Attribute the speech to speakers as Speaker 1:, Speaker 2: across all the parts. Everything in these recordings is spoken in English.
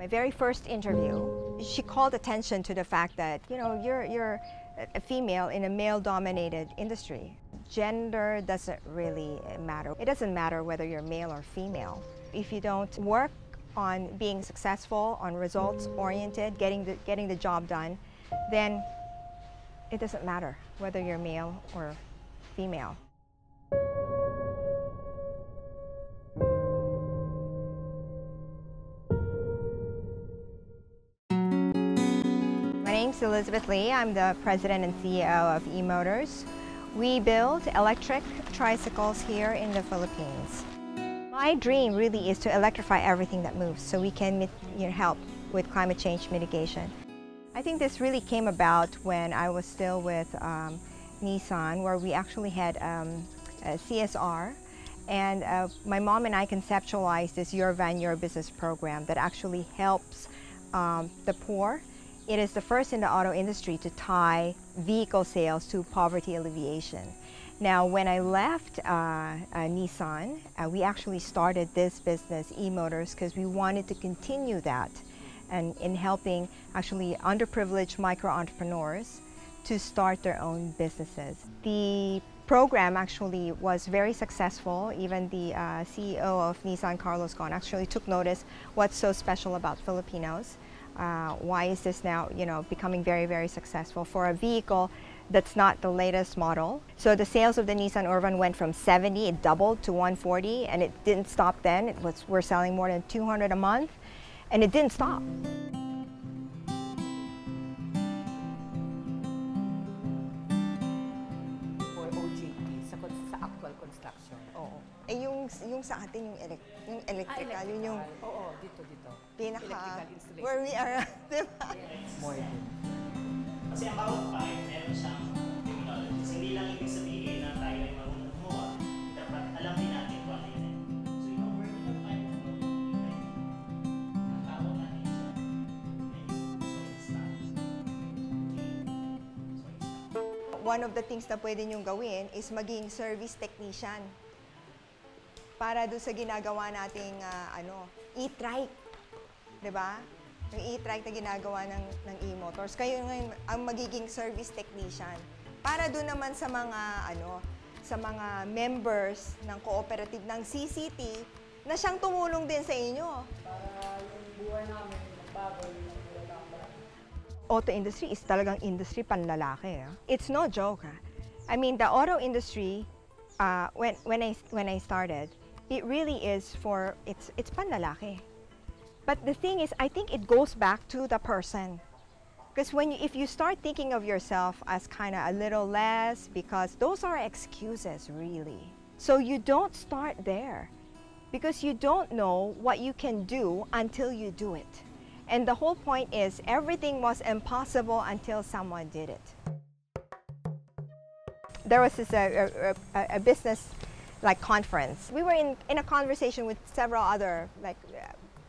Speaker 1: very first interview, she called attention to the fact that, you know, you're a female in a male-dominated industry. Gender doesn't really matter. It doesn't matter whether you're male or female. If you don't work on being successful, on results-oriented, getting the job done, then it doesn't matter whether you're male or female. My name's Elizabeth Lee. I'm the president and CEO of eMotors. We build electric tricycles here in the Philippines. My dream really is to electrify everything that moves so we can help with climate change mitigation. I think this really came about when I was still with Nissan, where we actually had a CSR, and my mom and I conceptualized this Your Van, Your Business program that actually helps the poor. It is the first in the auto industry to tie vehicle sales to poverty alleviation. Now, when I left Nissan, we actually started this business, eMotors, because we wanted to continue that and in helping actually underprivileged micro-entrepreneurs to start their own businesses. The program actually was very successful. Even the CEO of Nissan, Carlos Ghosn, actually took notice what's so special about Filipinos. Why is this now, becoming very, very successful for a vehicle that's not the latest model? So the sales of the Nissan Urban went from 70, it doubled to 140, and it didn't stop then. We're selling more than 200 a month, and it didn't stop.
Speaker 2: For OJT, sa actual construction.
Speaker 1: Oo. Eh yung sa atin, yung electrical, yun yung...
Speaker 2: Oo, dito.
Speaker 1: Pinaka, where we are, diba?
Speaker 2: More din.
Speaker 3: Kasi ang bawat pipe, meron siyang technologies. Hindi lang ibig sabihin na tayo ay marunong gumawa, dapat alam din natin kung ano yun. So yung vertical pipe, ang tawag natin siya,
Speaker 1: One of the things na pwede niyong gawin is maging service technician para doon sa ginagawa nating e-trike. Diba? Yung e-trike na ginagawa ng eMotors. Kayo ngayon ang magiging service technician. Para doon naman sa mga members ng cooperative ng CCT na siyang tumulong din sa inyo.
Speaker 2: Para yung buhay namin, magbago yung
Speaker 1: Auto industry is talagang industry panlalaki. It's no joke. I mean, the auto industry, when I started, it really is it's panlalaki. But the thing is, I think it goes back to the person. Because if you start thinking of yourself as kind of a little less, because those are excuses, really. So you don't start there. Because you don't know what you can do until you do it. And the whole point is, everything was impossible until someone did it. There was this a business conference. We were in a conversation with several other,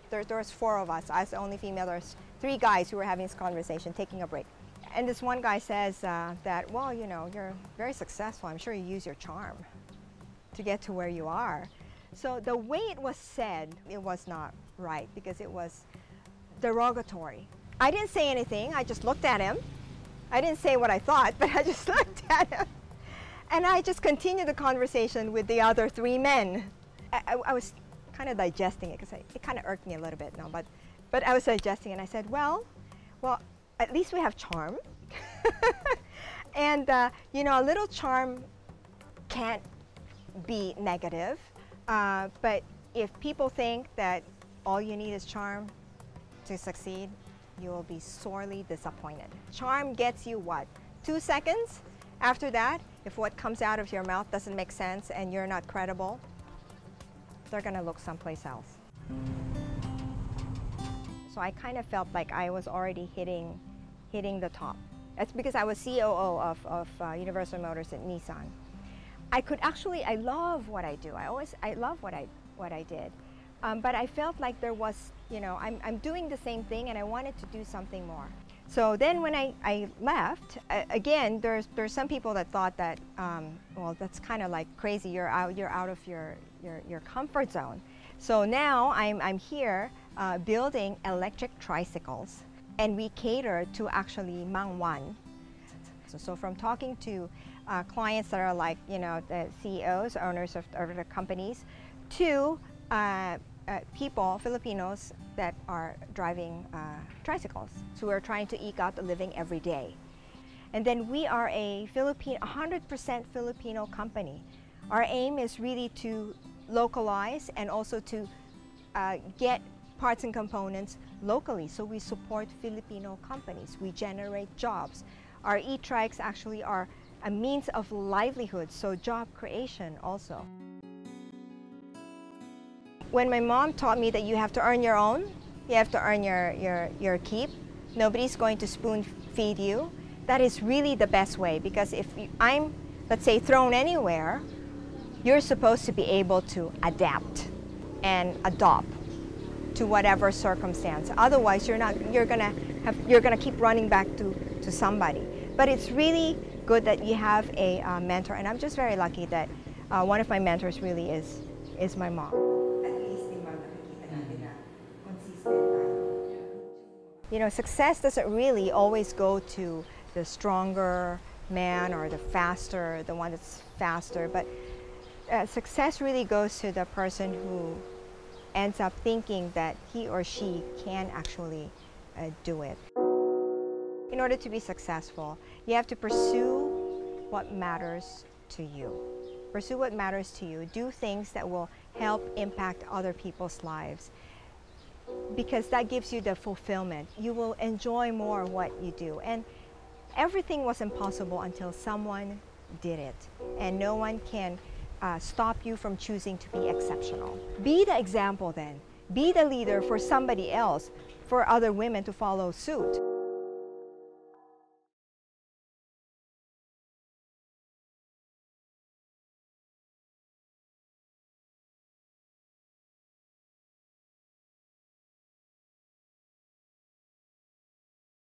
Speaker 1: there was 4 of us. I was the only female. There's 3 guys who were having this conversation, taking a break. And this one guy says that, well, you're very successful. I'm sure you use your charm to get to where you are. So the way it was said, it was not right because it was derogatory. I didn't say anything. I just looked at him. I didn't say what I thought, but I just looked at him. And I just continued the conversation with the other 3 men. I was kind of digesting it because it kind of irked me a little bit now, but I was digesting it and I said, well, at least we have charm. And a little charm can't be negative, but if people think that all you need is charm to succeed, you will be sorely disappointed. Charm gets you what? 2 seconds? After that, if what comes out of your mouth doesn't make sense and you're not credible, they're gonna look someplace else. So I kind of felt like I was already hitting the top. That's because I was COO of Universal Motors at Nissan. I love what I do. I love what I did. But I felt like there was, I'm doing the same thing and I wanted to do something more. So then when I left, again, there's some people that thought that, well, that's kind of like crazy. You're out of your comfort zone. So now I'm here building electric tricycles, and we cater to actually Mangwan. So from talking to clients that are like, the CEOs, owners of the companies, to people, Filipinos, that are driving tricycles, who are trying to eke out a living every day. And then we are a 100% Filipino company. Our aim is really to localize and also to get parts and components locally. So we support Filipino companies. We generate jobs. Our e-trikes actually are a means of livelihood, so job creation also. When my mom taught me that you have to earn your own, you have to earn your keep, nobody's going to spoon feed you, that is really the best way, because if I'm, let's say, thrown anywhere, you're supposed to be able to adapt and adopt to whatever circumstance. Otherwise, you're gonna keep running back to somebody. But it's really good that you have a mentor, and I'm just very lucky that one of my mentors really is my mom. Success doesn't really always go to the stronger man or the one that's faster, but success really goes to the person who ends up thinking that he or she can actually do it. In order to be successful, you have to pursue what matters to you. Pursue what matters to you. Do things that will help impact other people's lives, because that gives you the fulfillment. You will enjoy more what you do. And everything was impossible until someone did it. And no one can stop you from choosing to be exceptional. Be the example then. Be the leader for somebody else, for other women to follow suit.